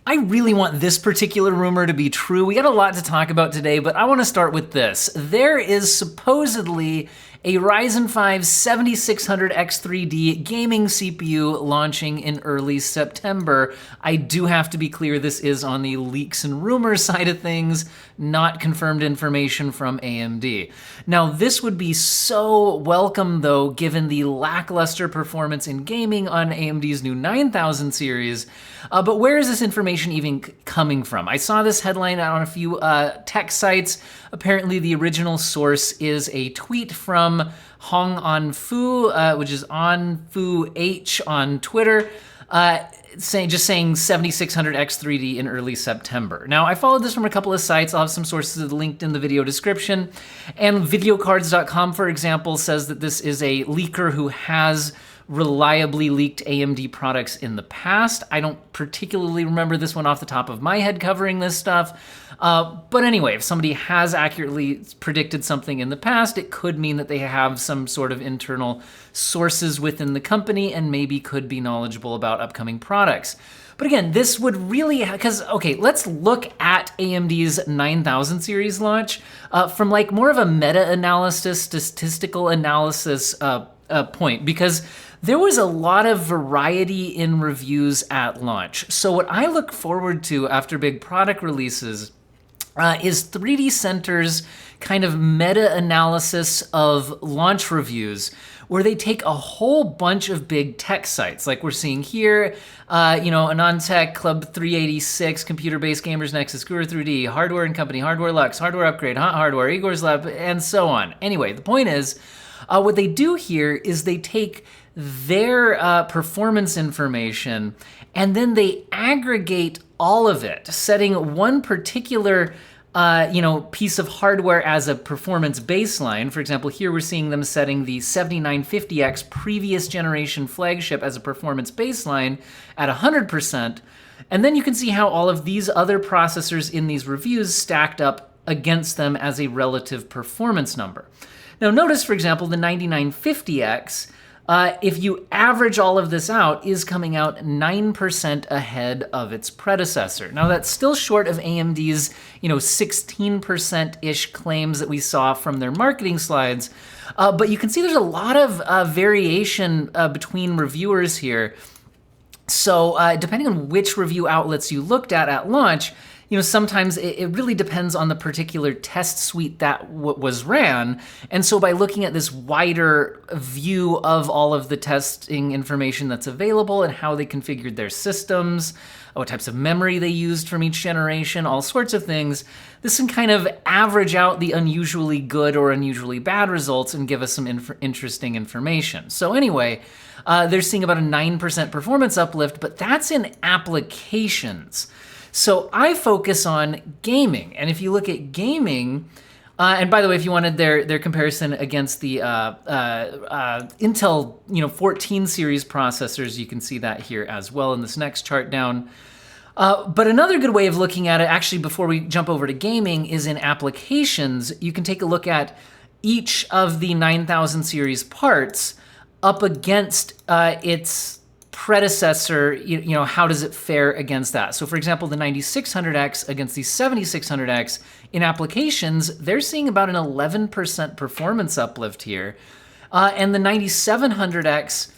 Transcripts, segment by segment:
I really want this particular rumor to be true. We got a lot to talk about today, but I want to start with this. There is supposedly a Ryzen 5 7600X3D gaming CPU launching in early September. I do have to be clear, this is on the leaks and rumors side of things, not confirmed information from AMD. Now, this would be so welcome, though, given the lackluster performance in gaming on AMD's new 9000 series. But where is this information even coming from? I saw this headline on a few tech sites. Apparently, the original source is a tweet from Hong On Fu, which is On Fu H on Twitter, saying 7600X3D in early September. Now, I followed this from a couple of sites. I'll have some sources linked in the video description. And videocards.com, for example, says that this is a leaker who has reliably leaked AMD products in the past. I don't particularly remember this one off the top of my head covering this stuff. But anyway, if somebody has accurately predicted something in the past, it could mean that they have some sort of internal sources within the company and maybe could be knowledgeable about upcoming products. But again, this would really, okay, let's look at AMD's 9000 series launch from like more of a meta-analysis, statistical analysis point, because there was a lot of variety in reviews at launch. So what I look forward to after big product releases is 3D Center's kind of meta-analysis of launch reviews, where they take a whole bunch of big tech sites, like we're seeing here, AnonTech, Club 386, Computer-Based Gamers Nexus, Guru 3D, Hardware and Company, Hardware Lux, Hardware Upgrade, Hot Hardware, Igor's Lab, and so on. Anyway, the point is, what they do here is they take their performance information and then they aggregate all of it, setting one particular piece of hardware as a performance baseline. For example, here we're seeing them setting the 7950X previous generation flagship as a performance baseline at 100%. And then you can see how all of these other processors in these reviews stacked up against them as a relative performance number. Now notice, for example, the 9950X, if you average all of this out, is coming out 9% ahead of its predecessor. Now that's still short of AMD's 16%-ish claims that we saw from their marketing slides, but you can see there's a lot of variation between reviewers here. So depending on which review outlets you looked at launch, sometimes it really depends on the particular test suite that was ran. And so by looking at this wider view of all of the testing information that's available and how they configured their systems, what types of memory they used from each generation, all sorts of things, this can kind of average out the unusually good or unusually bad results and give us some interesting information. So anyway, they're seeing about a 9% performance uplift, but that's in applications. So I focus on gaming, and if you look at gaming, and by the way, if you wanted their comparison against the Intel 14 series processors, you can see that here as well in this next chart down. But another good way of looking at it, actually before we jump over to gaming, is in applications. You can take a look at each of the 9000 series parts up against its predecessor, how does it fare against that? So for example, the 9600X against the 7600X in applications, they're seeing about an 11% performance uplift here. And the 9700X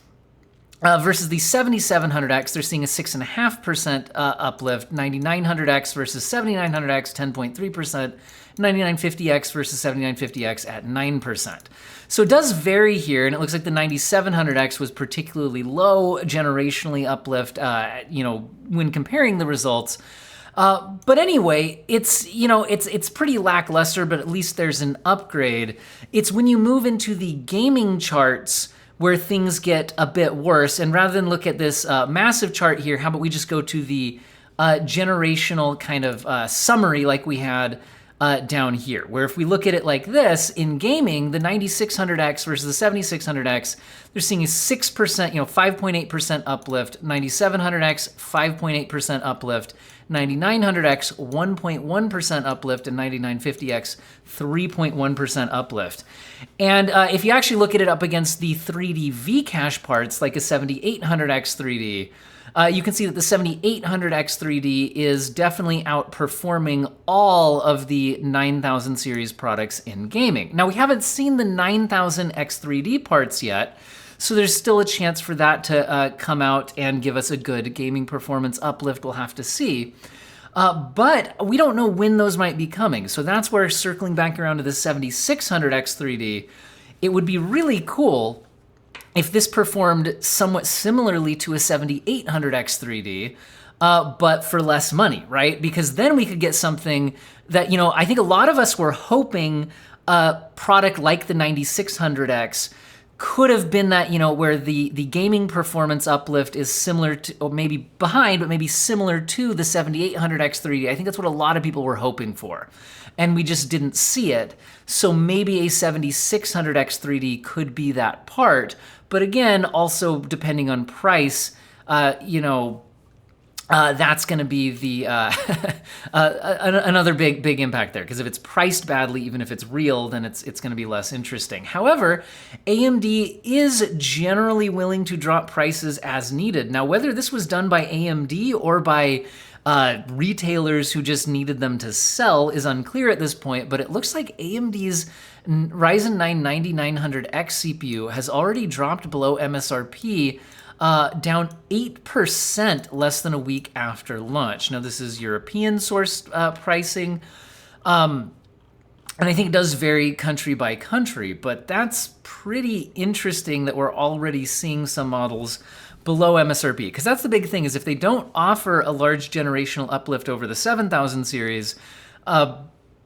versus the 7700X, they're seeing a 6.5% uplift. 9900X versus 7900X, 10.3%. 9950X versus 7950X at 9%. So it does vary here, and it looks like the 9700X was particularly low generationally uplift, when comparing the results. But anyway, it's pretty lackluster, but at least there's an upgrade. It's when you move into the gaming charts where things get a bit worse, and rather than look at this massive chart here, how about we just go to the generational kind of summary like we had down here, where if we look at it like this, in gaming, the 9600X versus the 7600X, they're seeing a 6%, 5.8% uplift. 9700X, 5.8% uplift. 9900X, 1.1% uplift, and 9950X, 3.1% uplift. And if you actually look at it up against the 3D V-cache parts, like a 7800X 3D, you can see that the 7800X 3D is definitely outperforming all of the 9000 series products in gaming. Now, we haven't seen the 9000X 3D parts yet, so there's still a chance for that to come out and give us a good gaming performance uplift. We'll have to see. But we don't know when those might be coming. So that's where, circling back around to the 7600X 3D, it would be really cool if this performed somewhat similarly to a 7800X 3D, but for less money, right? Because then we could get something that, I think a lot of us were hoping a product like the 9600X could have been that, where the gaming performance uplift is similar to, or maybe behind, but maybe similar to the 7800X 3D. I think that's what a lot of people were hoping for, and we just didn't see it. So maybe a 7600X 3D could be that part. But again, also depending on price, that's going to be the another big impact there, because if it's priced badly, even if it's real, then it's going to be less interesting. However, AMD is generally willing to drop prices as needed. Now, whether this was done by AMD or by retailers who just needed them to sell is unclear at this point, but it looks like AMD's Ryzen 9 9900X CPU has already dropped below MSRP, down 8% less than a week after launch. Now, this is European sourced pricing, and I think it does vary country by country, but that's pretty interesting that we're already seeing some models below MSRP, because that's the big thing, is if they don't offer a large generational uplift over the 7000 series,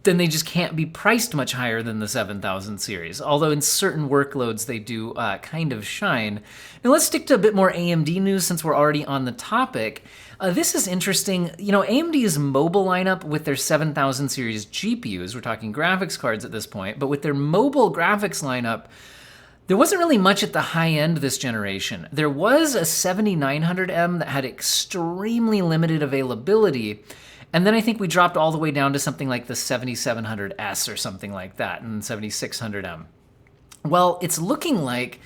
then they just can't be priced much higher than the 7000 series, although in certain workloads they do kind of shine. Now let's stick to a bit more AMD news since we're already on the topic. This is interesting. AMD's mobile lineup with their 7000 series GPUs, we're talking graphics cards at this point, but with their mobile graphics lineup, there wasn't really much at the high end this generation. There was a 7900M that had extremely limited availability, and then I think we dropped all the way down to something like the 7700S or something like that, and 7600M. Well, it's looking like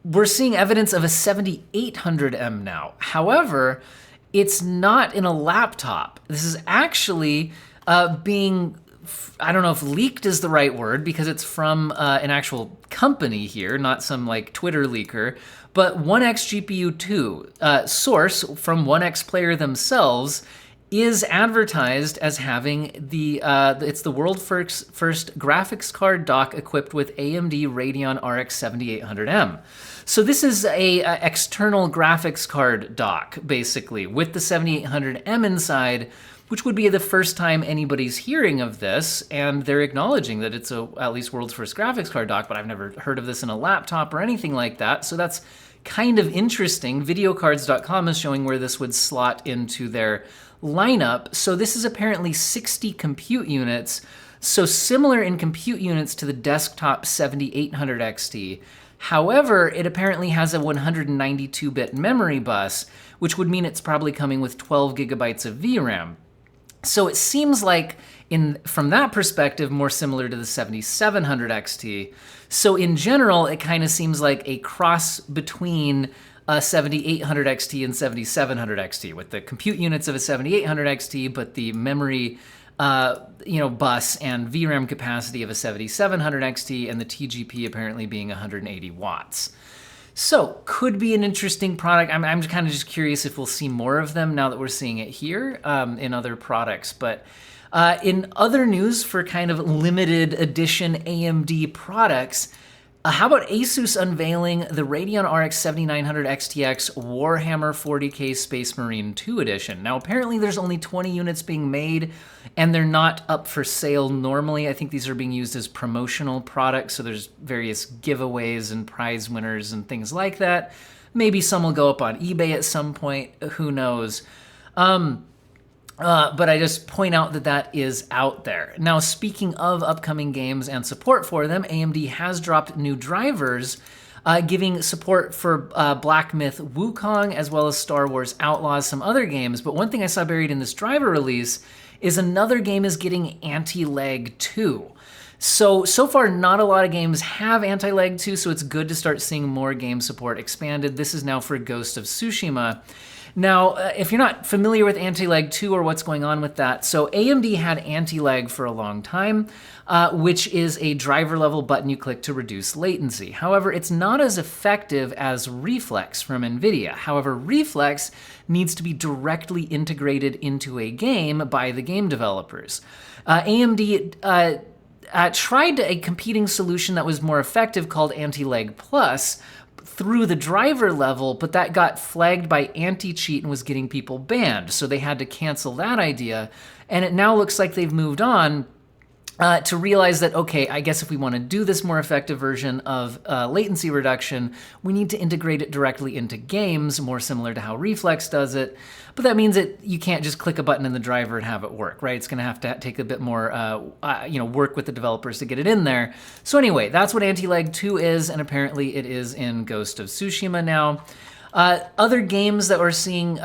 we're seeing evidence of a 7800M now. However, it's not in a laptop. This is actually being, I don't know if leaked is the right word, because it's from an actual company here, not some like Twitter leaker, but 1X GPU 2, source from 1X Player themselves, is advertised as having it's the world's first graphics card dock equipped with AMD Radeon RX 7800M. So this is a external graphics card dock, basically, with the 7800M inside, which would be the first time anybody's hearing of this, and they're acknowledging that it's at least world's first graphics card dock, but I've never heard of this in a laptop or anything like that, so that's kind of interesting. Videocards.com is showing where this would slot into their lineup. So this is apparently 60 compute units, so similar in compute units to the desktop 7800 XT. However, it apparently has a 192-bit memory bus, which would mean it's probably coming with 12 gigabytes of VRAM. So it seems like, from that perspective, more similar to the 7700 XT. So in general, it kind of seems like a cross between a 7800 XT and 7700 XT, with the compute units of a 7800 XT, but the memory bus and VRAM capacity of a 7700 XT, and the TGP apparently being 180 watts. So could be an interesting product. I'm kind of just curious if we'll see more of them now that we're seeing it here in other products. But in other news for kind of limited edition AMD products, how about Asus unveiling the Radeon RX 7900 XTX Warhammer 40K Space Marine 2 Edition? Now, apparently there's only 20 units being made, and they're not up for sale normally. I think these are being used as promotional products, so there's various giveaways and prize winners and things like that. Maybe some will go up on eBay at some point, who knows. But I just point out that that is out there. Now, speaking of upcoming games and support for them, AMD has dropped new drivers giving support for Black Myth Wukong, as well as Star Wars Outlaws, some other games. But one thing I saw buried in this driver release is another game is getting anti-lag too. So far, not a lot of games have anti-lag too, so it's good to start seeing more game support expanded. This is now for Ghost of Tsushima. Now, if you're not familiar with anti-lag 2 or what's going on with that, so AMD had anti-lag for a long time, which is a driver-level button you click to reduce latency. However, it's not as effective as Reflex from Nvidia. However, Reflex needs to be directly integrated into a game by the game developers. AMD tried a competing solution that was more effective called Anti-Lag Plus, through the driver level, but that got flagged by anti-cheat and was getting people banned. So they had to cancel that idea. And it now looks like they've moved on to realize that, okay, I guess if we want to do this more effective version of latency reduction, we need to integrate it directly into games, more similar to how Reflex does it. But that means that you can't just click a button in the driver and have it work, right? It's going to have to take a bit more, work with the developers to get it in there. So anyway, that's what Anti-Lag 2 is, and apparently it is in Ghost of Tsushima now. Other games that we're seeing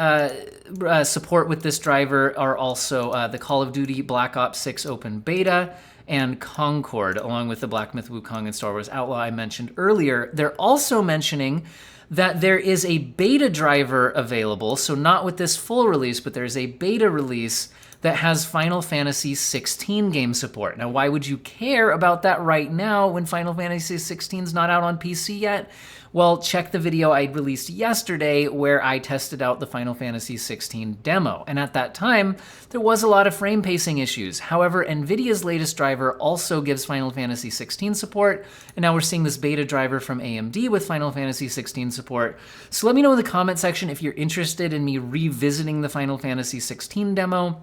support with this driver are also the Call of Duty Black Ops 6 Open Beta and Concord, along with the Black Myth Wukong and Star Wars Outlaw I mentioned earlier. They're also mentioning that there is a beta driver available, so not with this full release, but there's a beta release that has Final Fantasy 16 game support. Now, why would you care about that right now when Final Fantasy 16 is not out on PC yet? Well, check the video I released yesterday where I tested out the Final Fantasy 16 demo. And at that time, there was a lot of frame pacing issues. However, Nvidia's latest driver also gives Final Fantasy 16 support. And now we're seeing this beta driver from AMD with Final Fantasy 16 support. So let me know in the comment section if you're interested in me revisiting the Final Fantasy 16 demo.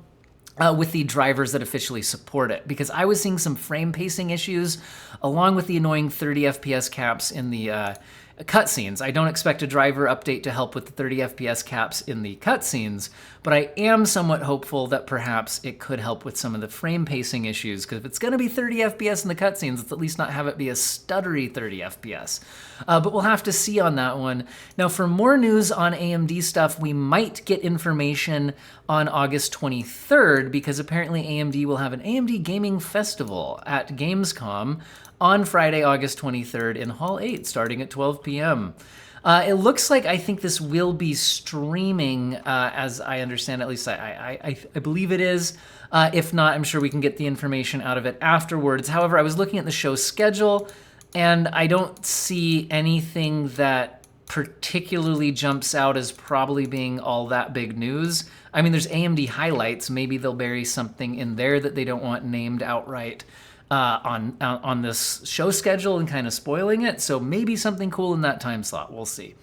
With the drivers that officially support it, because I was seeing some frame pacing issues along with the annoying 30 FPS caps in the cutscenes. I don't expect a driver update to help with the 30 FPS caps in the cutscenes, but I am somewhat hopeful that perhaps it could help with some of the frame pacing issues, because if it's going to be 30 FPS in the cutscenes, let's at least not have it be a stuttery 30 FPS. But we'll have to see on that one. Now, for more news on AMD stuff, we might get information on August 23rd, because apparently AMD will have an AMD Gaming Festival at Gamescom on Friday, August 23rd in Hall 8, starting at 12 p.m. It looks like I think this will be streaming, as I understand, at least I believe it is. If not, I'm sure we can get the information out of it afterwards. However, I was looking at the show schedule, and I don't see anything that particularly jumps out as probably being all that big news. I mean, there's AMD highlights. Maybe they'll bury something in there that they don't want named outright on this show schedule and kind of spoiling it. So maybe something cool in that time slot. We'll see.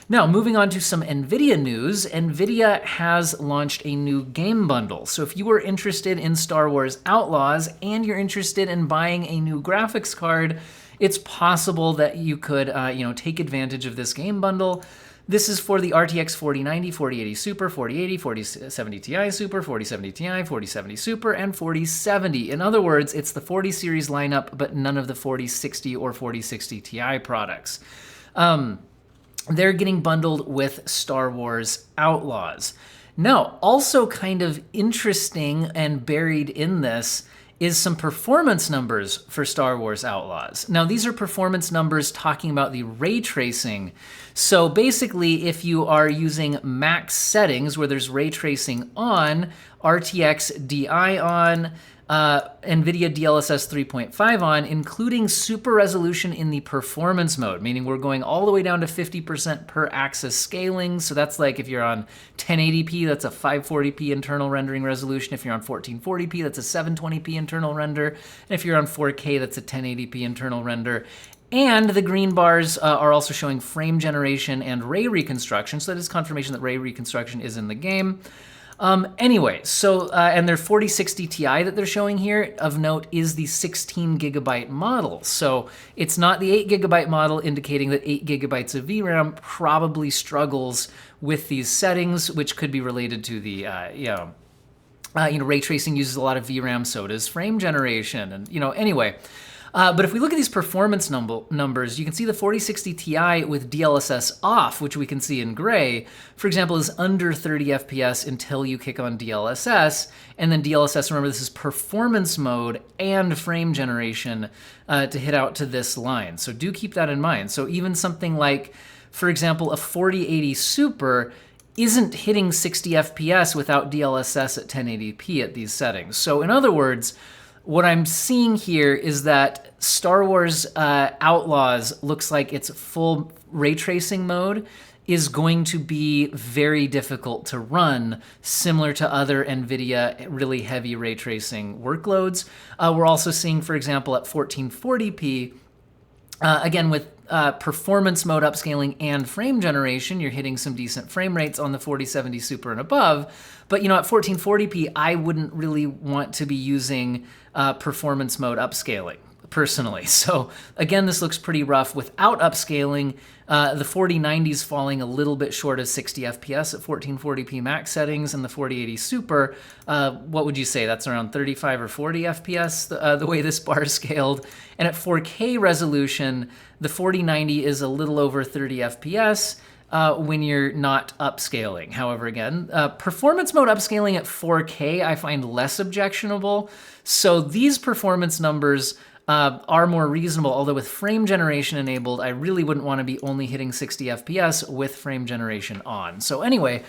Now, moving on to some Nvidia news. Nvidia has launched a new game bundle. So if you were interested in Star Wars Outlaws and you're interested in buying a new graphics card, it's possible that you could take advantage of this game bundle. This is for the RTX 4090, 4080 Super, 4080, 4070 Ti Super, 4070 Ti, 4070 Super, and 4070. In other words, it's the 40 series lineup, but none of the 4060 or 4060 Ti products. They're getting bundled with Star Wars Outlaws. Now, also kind of interesting and buried in this is some performance numbers for Star Wars Outlaws. Now, these are performance numbers talking about the ray tracing. So basically, if you are using max settings where there's ray tracing on, RTX DI on, NVIDIA DLSS 3.5 on, including super resolution in the performance mode, meaning we're going all the way down to 50% per axis scaling. So that's like if you're on 1080p, that's a 540p internal rendering resolution. If you're on 1440p, that's a 720p internal render. And if you're on 4K, that's a 1080p internal render. And the green bars are also showing frame generation and ray reconstruction. So that is confirmation that ray reconstruction is in the game. Anyway, so, and their 4060 Ti that they're showing here, of note, is the 16 gigabyte model. So it's not the 8 gigabyte model, indicating that 8 gigabytes of VRAM probably struggles with these settings, which could be related to the, ray tracing uses a lot of VRAM, so does frame generation. And, anyway. But if we look at these performance numbers, you can see the 4060 Ti with DLSS off, which we can see in gray, for example, is under 30 FPS until you kick on DLSS. And then DLSS, remember, this is performance mode and frame generation to hit out to this line. So do keep that in mind. So even something like, for example, a 4080 Super isn't hitting 60 FPS without DLSS at 1080p at these settings. So in other words, what I'm seeing here is that Star Wars Outlaws looks like its full ray tracing mode is going to be very difficult to run, similar to other NVIDIA really heavy ray tracing workloads. We're also seeing, for example, at 1440p, again, with performance mode upscaling and frame generation, you're hitting some decent frame rates on the 4070 Super and above. But at 1440p, I wouldn't really want to be using performance mode upscaling personally. So again, this looks pretty rough without upscaling. The 4090's falling a little bit short of 60 FPS at 1440p max settings, and the 4080 Super, what would you say? That's around 35 or 40 FPS, the way this bar is scaled. And at 4K resolution, the 4090 is a little over 30 FPS when you're not upscaling. However, again, performance mode upscaling at 4K I find less objectionable. So these performance numbers are more reasonable, although with frame generation enabled, I really wouldn't want to be only hitting 60 FPS with frame generation on. So anyway,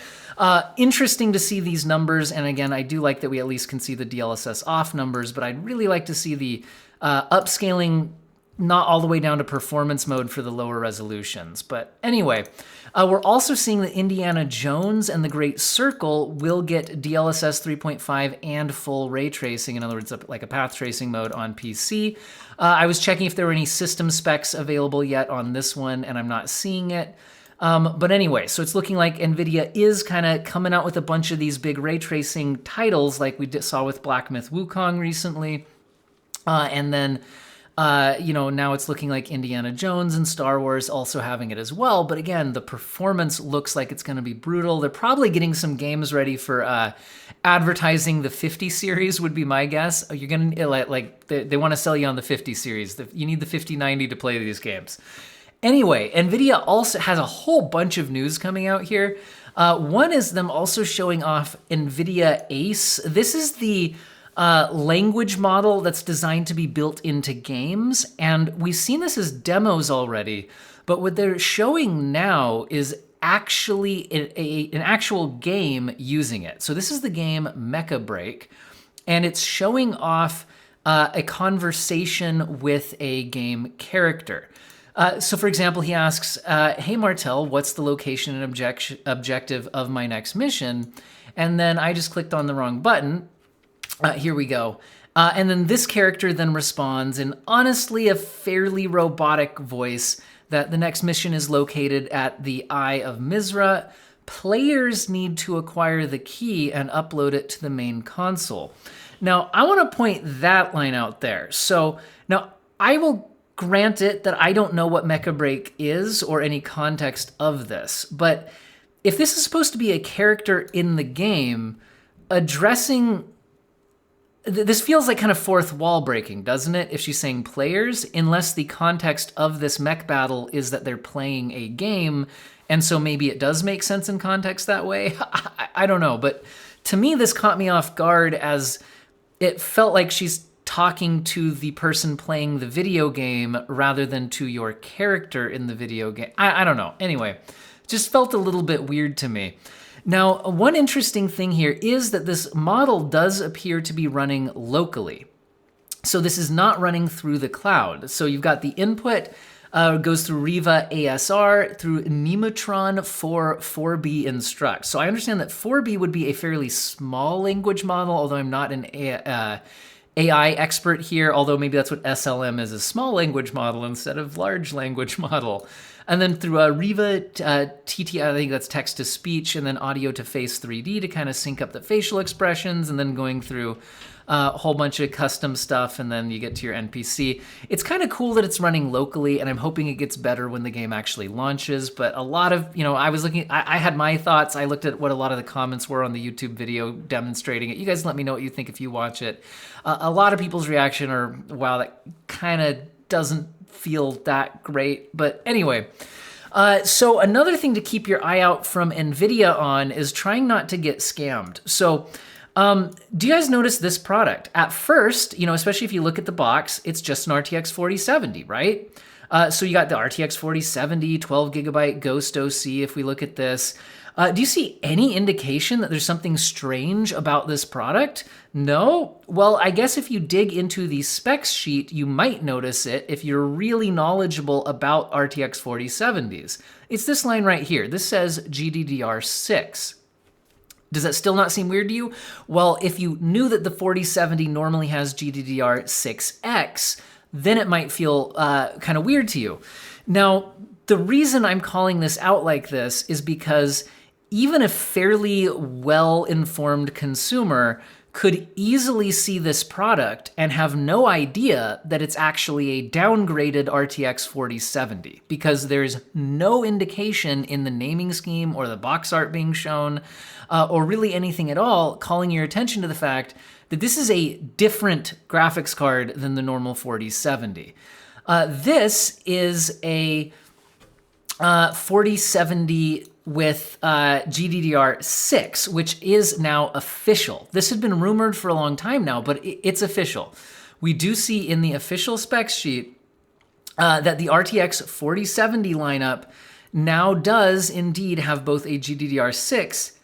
interesting to see these numbers, and again, I do like that we at least can see the DLSS off numbers, but I'd really like to see the upscaling not all the way down to performance mode for the lower resolutions. But anyway, we're also seeing that Indiana Jones and the Great Circle will get DLSS 3.5 and full ray tracing, in other words, like a path tracing mode on PC. I was checking if there were any system specs available yet on this one, and I'm not seeing it. But anyway, so it's looking like NVIDIA is kind of coming out with a bunch of these big ray tracing titles like we saw with Black Myth Wukong recently. And then now it's looking like Indiana Jones and Star Wars also having it as well. But again, the performance looks like it's going to be brutal. They're probably getting some games ready for advertising the 50 series would be my guess. You're going to they want to sell you on the 50 series. You need the 5090 to play these games. Anyway, NVIDIA also has a whole bunch of news coming out here. One is them also showing off Nvidia ACE. This is the language model that's designed to be built into games, and we've seen this as demos already, but what they're showing now is actually an actual game using it. So this is the game Mecha Break, and it's showing off a conversation with a game character. So for example, he asks, hey Martel, what's the location and objective of my next mission? And then I just clicked on the wrong button. Here we go. And then this character then responds in honestly a fairly robotic voice that the next mission is located at the Eye of Mizra. Players need to acquire the key and upload it to the main console. Now, I want to point that line out there. So now I will grant it that I don't know what Mecha Break is or any context of this, but if this is supposed to be a character in the game, addressing this feels like kind of fourth wall breaking, doesn't it? If she's saying players, unless the context of this mech battle is that they're playing a game, and so maybe it does make sense in context that way. I don't know, but to me, this caught me off guard as it felt like she's talking to the person playing the video game rather than to your character in the video game. I don't know. Anyway, just felt a little bit weird to me. Now, one interesting thing here is that this model does appear to be running locally. So this is not running through the cloud. So you've got the input goes through Riva ASR, through Nemotron for 4B Instruct. So I understand that 4B would be a fairly small language model, although I'm not an AI expert here, although maybe that's what SLM is, a small language model instead of large language model. And then through a Riva TT, I think that's text to speech, and then audio to face 3D to kind of sync up the facial expressions, and then going through a whole bunch of custom stuff, and then you get to your NPC. It's kind of cool that it's running locally, and I'm hoping it gets better when the game actually launches. But a lot of, I was looking, I had my thoughts. I looked at what a lot of the comments were on the YouTube video demonstrating it. You guys let me know what you think if you watch it. A lot of people's reaction are, wow, that kind of doesn't feel that great. But anyway, so another thing to keep your eye out from Nvidia on is trying not to get scammed. So do you guys notice this product? At first, especially if you look at the box, it's just an RTX 4070, right? So you got the RTX 4070, 12 gigabyte Ghost OC. If we look at this, do you see any indication that there's something strange about this product? No? Well, I guess if you dig into the specs sheet, you might notice it if you're really knowledgeable about RTX 4070s. It's this line right here. This says GDDR6. Does that still not seem weird to you? Well, if you knew that the 4070 normally has GDDR6X, then it might feel kind of weird to you. Now, the reason I'm calling this out like this is because even a fairly well-informed consumer could easily see this product and have no idea that it's actually a downgraded RTX 4070 because there's no indication in the naming scheme or the box art being shown or really anything at all calling your attention to the fact that this is a different graphics card than the normal 4070. This is a 4070 with GDDR6, which is now official. This had been rumored for a long time now, but it's official. We do see in the official specs sheet that the RTX 4070 lineup now does indeed have both a GDDR6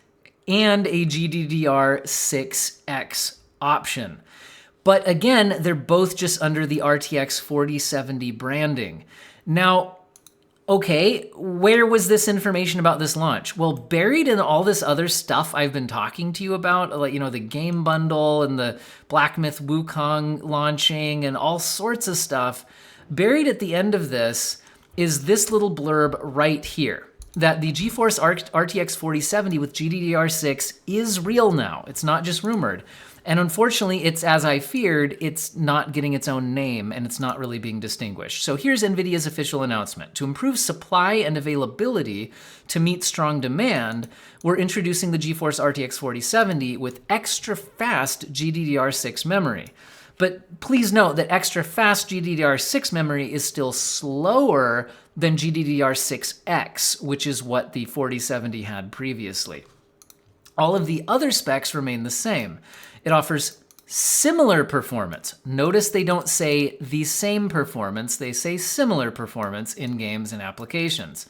and a GDDR6X option. But again, they're both just under the RTX 4070 branding. Now, okay, where was this information about this launch? Well, buried in all this other stuff I've been talking to you about, like, the game bundle and the Black Myth Wukong launching and all sorts of stuff, buried at the end of this is this little blurb right here, that the GeForce RTX 4070 with GDDR6 is real now. It's not just rumored. And unfortunately, it's as I feared, it's not getting its own name and it's not really being distinguished. So here's NVIDIA's official announcement. To improve supply and availability to meet strong demand, we're introducing the GeForce RTX 4070 with extra fast GDDR6 memory. But please note that extra fast GDDR6 memory is still slower than GDDR6X, which is what the 4070 had previously. All of the other specs remain the same. It offers similar performance. Notice they don't say the same performance, they say similar performance in games and applications.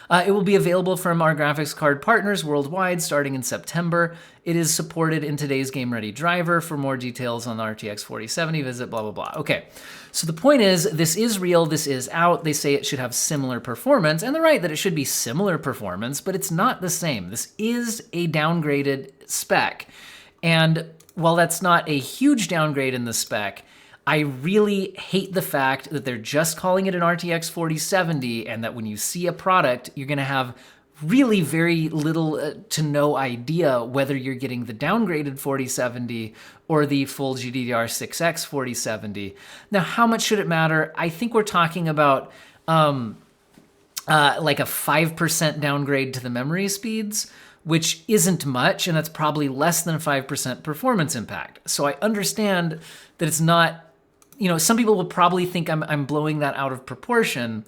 It will be available from our graphics card partners worldwide starting in September. It is supported in today's Game Ready driver. For more details on the RTX 4070, visit blah, blah, blah. Okay, so the point is, this is real, this is out. They say it should have similar performance, and they're right that it should be similar performance, but it's not the same. This is a downgraded spec. And while that's not a huge downgrade in the spec, I really hate the fact that they're just calling it an RTX 4070 and that when you see a product, you're gonna have really very little to no idea whether you're getting the downgraded 4070 or the full GDDR6X 4070. Now, how much should it matter? I think we're talking about like a 5% downgrade to the memory speeds, which isn't much, and that's probably less than 5% performance impact. So I understand that it's not, some people will probably think I'm blowing that out of proportion,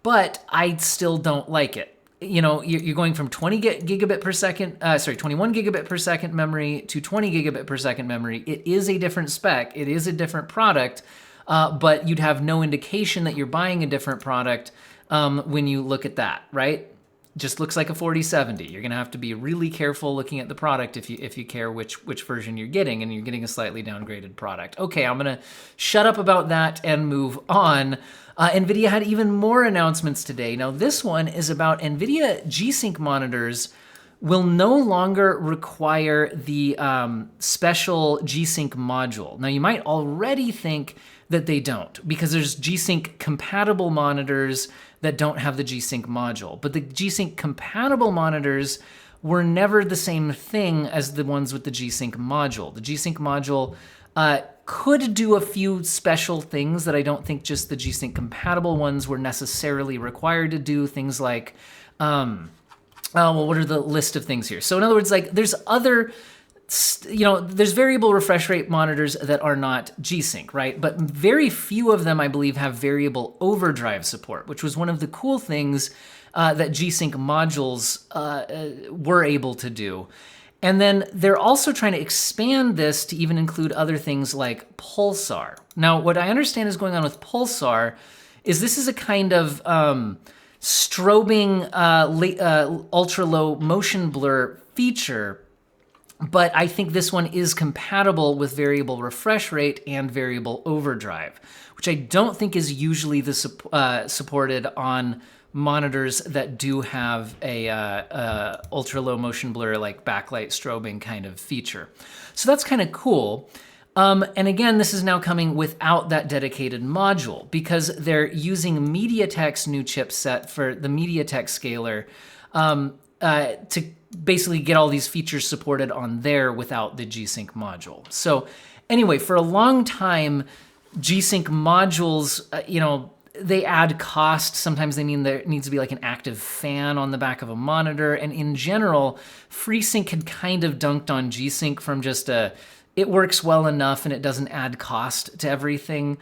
but I still don't like it. You're going from 21 gigabit per second memory to 20 gigabit per second memory. It is a different spec, it is a different product, but you'd have no indication that you're buying a different product when you look at that, right? Just looks like a 4070. You're gonna have to be really careful looking at the product if you care which version you're getting, and you're getting a slightly downgraded product. Okay, I'm gonna shut up about that and move on. Nvidia had even more announcements today. Now this one is about Nvidia G-Sync monitors will no longer require the special G-Sync module. Now, you might already think that they don't, because there's G-Sync compatible monitors that don't have the G-Sync module. But the G-Sync compatible monitors were never the same thing as the ones with the G-Sync module. The G-Sync module could do a few special things that I don't think just the G-Sync compatible ones were necessarily required to do. Things like, well, what are the list of things here? So in other words, like there's other, there's variable refresh rate monitors that are not G-Sync, right? But very few of them, I believe, have variable overdrive support, which was one of the cool things that G-Sync modules were able to do. And then they're also trying to expand this to even include other things like Pulsar. Now, what I understand is going on with Pulsar is this is a kind of strobing ultra-low motion blur feature, but I think this one is compatible with variable refresh rate and variable overdrive, which I don't think is usually supported on monitors that do have a ultra-low motion blur, like backlight strobing kind of feature. So that's kind of cool. And again, this is now coming without that dedicated module because they're using MediaTek's new chipset for the MediaTek scaler to basically get all these features supported on there without the G-Sync module. So anyway, for a long time, G-Sync modules, they add cost. Sometimes they mean there needs to be like an active fan on the back of a monitor. And in general, FreeSync had kind of dunked on G-Sync from just it works well enough and it doesn't add cost to everything.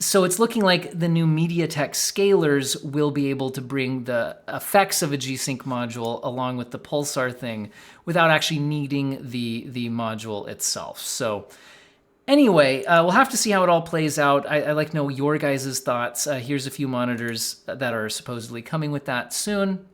So it's looking like the new MediaTek scalers will be able to bring the effects of a G-Sync module along with the Pulsar thing without actually needing the module itself. So anyway, we'll have to see how it all plays out. I'd like to know your guys' thoughts. Here's a few monitors that are supposedly coming with that soon.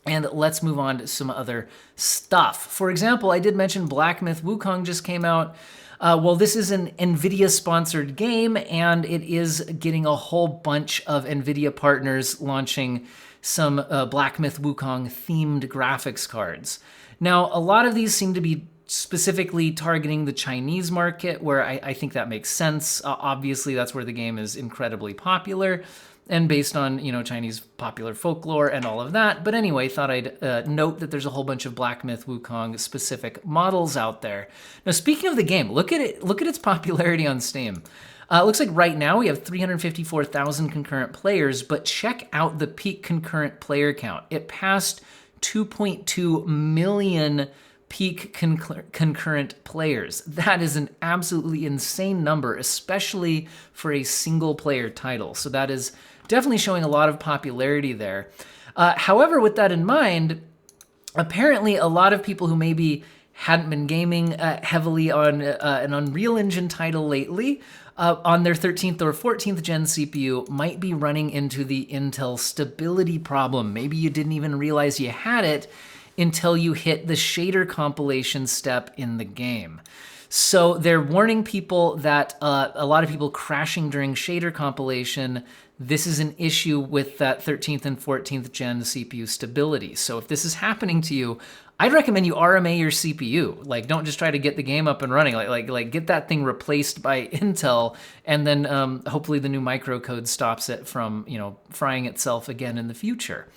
And let's move on to some other stuff. For example, I did mention Black Myth Wukong just came out. Well, this is an NVIDIA-sponsored game, and it is getting a whole bunch of NVIDIA partners launching some Black Myth Wukong themed graphics cards. Now, a lot of these seem to be specifically targeting the Chinese market, where I think that makes sense. Obviously, that's where the game is incredibly popular and based on, Chinese popular folklore and all of that. But anyway, thought I'd note that there's a whole bunch of Black Myth Wukong specific models out there. Now, speaking of the game, look at it. Look at its popularity on Steam. It looks like right now we have 354,000 concurrent players, but check out the peak concurrent player count. It passed 2.2 million peak concurrent players. That is an absolutely insane number, especially for a single player title. So that is definitely showing a lot of popularity there. However, with that in mind, apparently a lot of people who maybe hadn't been gaming heavily on an Unreal Engine title lately, on their 13th or 14th gen CPU might be running into the Intel stability problem. Maybe you didn't even realize you had it until you hit the shader compilation step in the game. So they're warning people that a lot of people crashing during shader compilation, this is an issue with that 13th and 14th gen CPU stability. So if this is happening to you, I'd recommend you RMA your CPU. Like, don't just try to get the game up and running. Like get that thing replaced by Intel, and then hopefully the new microcode stops it from, frying itself again in the future.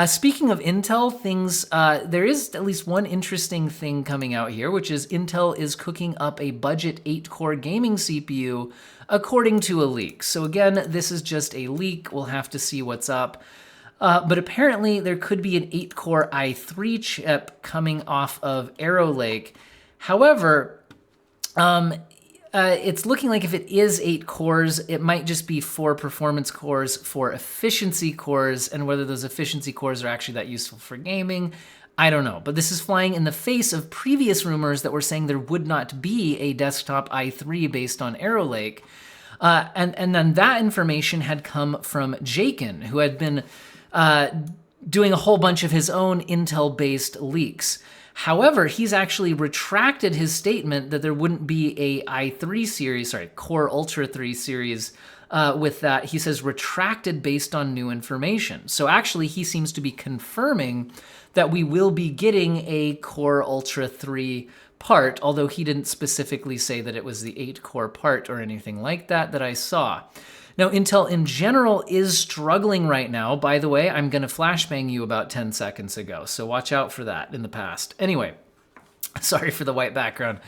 Speaking of Intel things, there is at least one interesting thing coming out here, which is Intel is cooking up a budget 8-core gaming CPU, according to a leak. So again, this is just a leak. We'll have to see what's up. But apparently there could be an 8-core i3 chip coming off of Arrow Lake. However, it's looking like if it is 8 cores, it might just be 4 performance cores, 4 efficiency cores, and whether those efficiency cores are actually that useful for gaming, I don't know. But this is flying in the face of previous rumors that were saying there would not be a desktop i3 based on Arrow Lake. And then that information had come from Jakin, who had been doing a whole bunch of his own Intel-based leaks. However, he's actually retracted his statement that there wouldn't be a i3 series, Core Ultra 3 series with that. He says retracted based on new information. So actually, he seems to be confirming that we will be getting a Core Ultra 3 part, although he didn't specifically say that it was the 8-core part or anything like that I saw. Now, Intel in general is struggling right now. By the way, I'm going to flashbang you about 10 seconds ago, so watch out for that in the past. Anyway, sorry for the white background.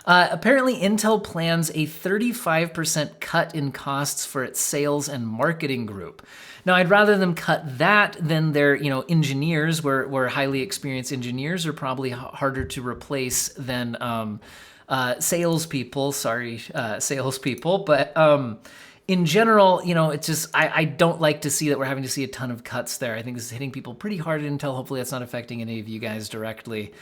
Apparently, Intel plans a 35% cut in costs for its sales and marketing group. Now, I'd rather them cut that than their, engineers, where highly experienced engineers are probably harder to replace than salespeople. Sorry, salespeople, but in general, it's just, I don't like to see that we're having to see a ton of cuts there. I think this is hitting people pretty hard at Intel. Hopefully that's not affecting any of you guys directly.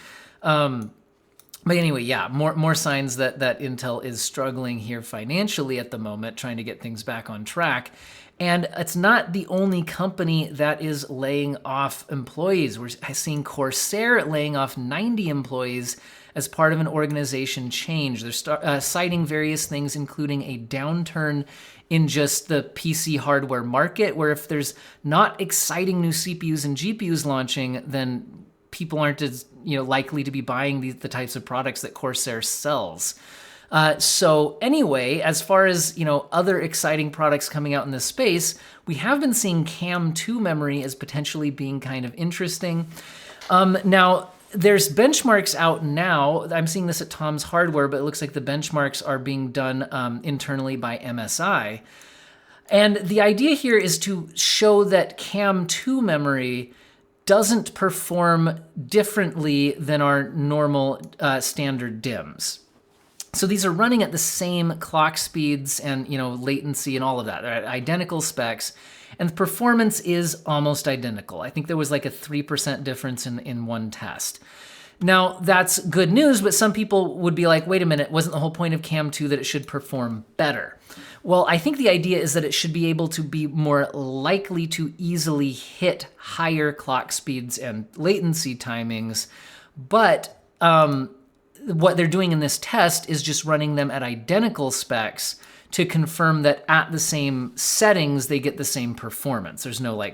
But anyway, yeah, more signs that Intel is struggling here financially at the moment, trying to get things back on track. And it's not the only company that is laying off employees. We're seeing Corsair laying off 90 employees as part of an organization change. They're citing various things, including a downturn in just the PC hardware market, where if there's not exciting new CPUs and GPUs launching, then people aren't as likely to be buying the types of products that Corsair sells. So anyway, as far as other exciting products coming out in this space, we have been seeing Cam 2 memory as potentially being kind of interesting. Now, there's benchmarks out now. I'm seeing this at Tom's Hardware, but it looks like the benchmarks are being done internally by MSI. And the idea here is to show that Cam 2 memory doesn't perform differently than our normal standard DIMMs. So these are running at the same clock speeds and latency and all of that. They're at identical specs, and the performance is almost identical. I think there was like a 3% difference in one test. Now, that's good news, but some people would be like, wait a minute, wasn't the whole point of Cam 2 that it should perform better? Well, I think the idea is that it should be able to be more likely to easily hit higher clock speeds and latency timings, but what they're doing in this test is just running them at identical specs to confirm that at the same settings, they get the same performance. There's no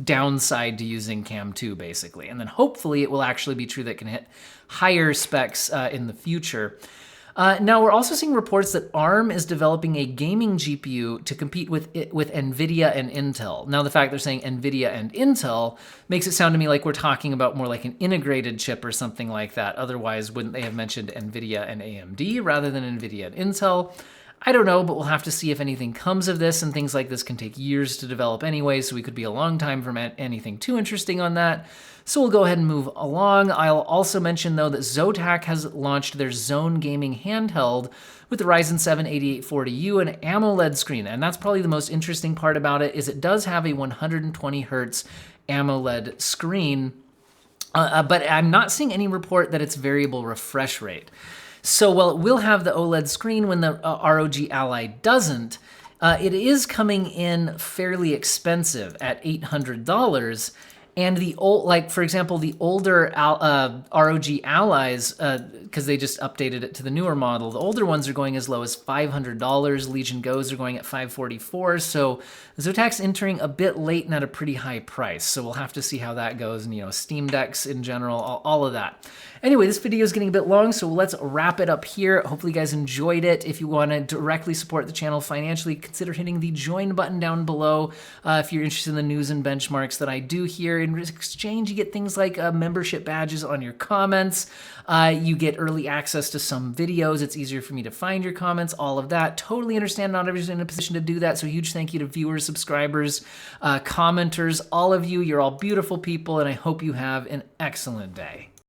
downside to using Cam 2, basically. And then hopefully it will actually be true that it can hit higher specs in the future. Now, we're also seeing reports that ARM is developing a gaming GPU to compete with Nvidia and Intel. Now, the fact they're saying Nvidia and Intel makes it sound to me like we're talking about more like an integrated chip or something like that. Otherwise, wouldn't they have mentioned Nvidia and AMD rather than Nvidia and Intel? I don't know, but we'll have to see if anything comes of this, and things like this can take years to develop anyway, so we could be a long time from anything too interesting on that. So we'll go ahead and move along. I'll also mention, though, that ZOTAC has launched their Zone Gaming handheld with the Ryzen 7 8840U and AMOLED screen, and that's probably the most interesting part about it, is it does have a 120 hertz AMOLED screen, but I'm not seeing any report that it's variable refresh rate. So while it will have the OLED screen when the ROG Ally doesn't, it is coming in fairly expensive at $800. And the old, for example, the older ROG Allies, because they just updated it to the newer model, the older ones are going as low as $500. Legion Go's are going at $544. So ZOTAC's entering a bit late and at a pretty high price. So we'll have to see how that goes, and Steam Decks in general, all of that. Anyway, this video is getting a bit long, so let's wrap it up here. Hopefully you guys enjoyed it. If you want to directly support the channel financially, consider hitting the join button down below. If you're interested in the news and benchmarks that I do here, in exchange, you get things like membership badges on your comments. You get early access to some videos. It's easier for me to find your comments, all of that. Totally understand not everyone's in a position to do that, so huge thank you to viewers, subscribers, commenters, all of you. You're all beautiful people, and I hope you have an excellent day.